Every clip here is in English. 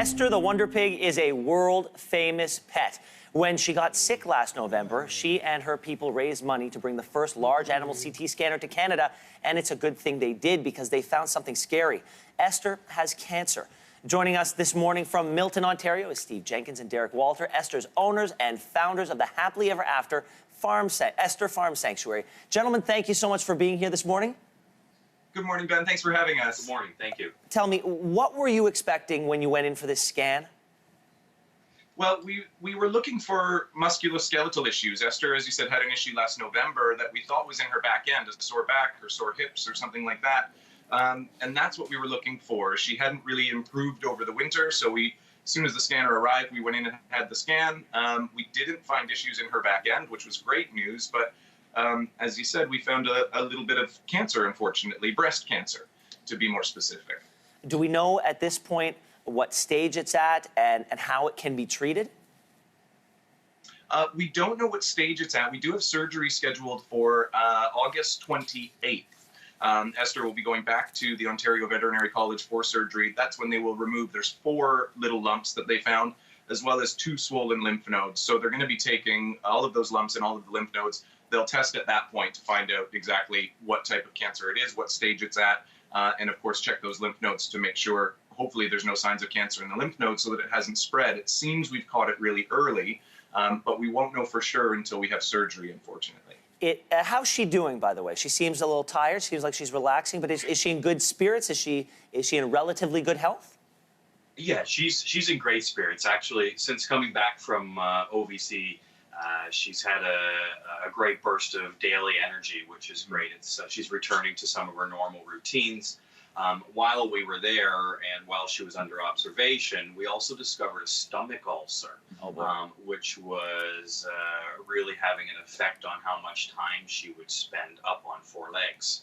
Esther the Wonder Pig is a world-famous pet. When she got sick last November, she and her people raised money to bring the first large animal CT scanner to Canada, and it's a good thing they did because they found something scary. Esther has cancer. Joining us this morning from Milton, Ontario is Steve Jenkins and Derek Walter, Esther's owners and founders of the Happily Ever After Esther Farm Sanctuary. Gentlemen, thank you so much for being here this morning. Good morning, Ben. Thanks for having us. Good morning. Thank you. Tell me, what were you expecting when you went in for this scan? Well, we were looking for musculoskeletal issues. Esther, as you said, had an issue last November that we thought was in her back end, a sore back or sore hips or something like that. And that's what we were looking for. She hadn't really improved over the winter, so as soon as the scanner arrived, we went in and had the scan. We didn't find issues in her back end, which was great news, but as you said, we found a little bit of cancer, unfortunately, breast cancer, to be more specific. Do we know at this point what stage it's at and how it can be treated? We don't know what stage it's at. We do have surgery scheduled for August 28th. Esther will be going back to the Ontario Veterinary College for surgery. That's when they will remove, there's 4 little lumps that they found, as well as 2 swollen lymph nodes. So they're going to be taking all of those lumps and all of the lymph nodes. They'll test at that point to find out exactly what type of cancer it is, what stage it's at, and of course check those lymph nodes to make sure, hopefully there's no signs of cancer in the lymph nodes so that it hasn't spread. It seems we've caught it really early, but we won't know for sure until we have surgery, unfortunately. How's she doing, by the way? She seems a little tired. Seems like she's relaxing, but is she in good spirits? Is she in relatively good health? Yeah, she's in great spirits. Actually, since coming back from OVC, she's had a great burst of daily energy, which is great. She's returning to some of her normal routines. While we were there and while she was under observation, we also discovered a stomach ulcer, which was really having an effect on how much time she would spend up on 4 legs.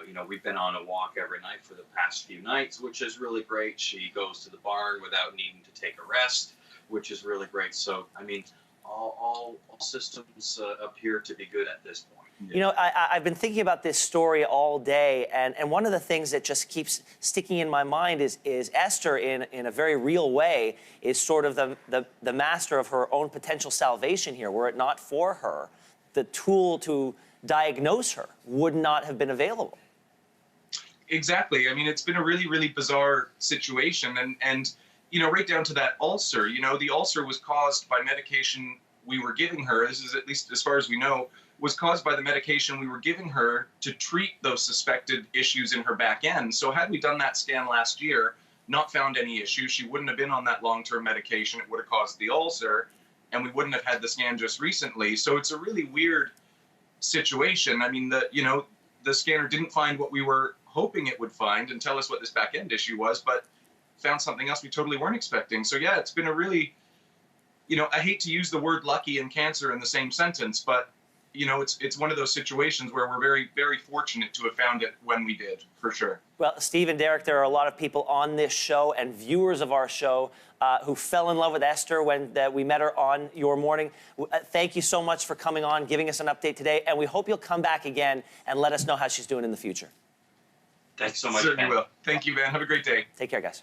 You know, we've been on a walk every night for the past few nights, which is really great. She goes to the barn without needing to take a rest, which is really great. So, I mean, all systems appear to be good at this point. You know, I've been thinking about this story all day, and one of the things that just keeps sticking in my mind is Esther, in a very real way, is sort of the master of her own potential salvation here. Were it not for her, the tool to diagnose her would not have been available. Exactly. I mean, it's been a really, really bizarre situation, and you know, right down to that ulcer. You know, the ulcer was caused by medication we were giving her. This is, at least as far as we know, was caused by the medication we were giving her to treat those suspected issues in her back end. So had we done that scan last year, not found any issues, she wouldn't have been on that long-term medication. It would have caused the ulcer, and we wouldn't have had the scan just recently. So it's a really weird situation. I mean, the scanner didn't find what we were hoping it would find and tell us what this back end issue was, but found something else we totally weren't expecting. So yeah, it's been a really, you know, I hate to use the word lucky and cancer in the same sentence, but you know, it's one of those situations where we're very, very fortunate to have found it when we did, for sure. Well, Steve and Derek, there are a lot of people on this show and viewers of our show who fell in love with Esther when we met her on Your Morning. Thank you so much for coming on, giving us an update today, and we hope you'll come back again and let us know how she's doing in the future. Thanks so much, Certainly Ben. will. Thank you, Ben. Have a great day. Take care, guys.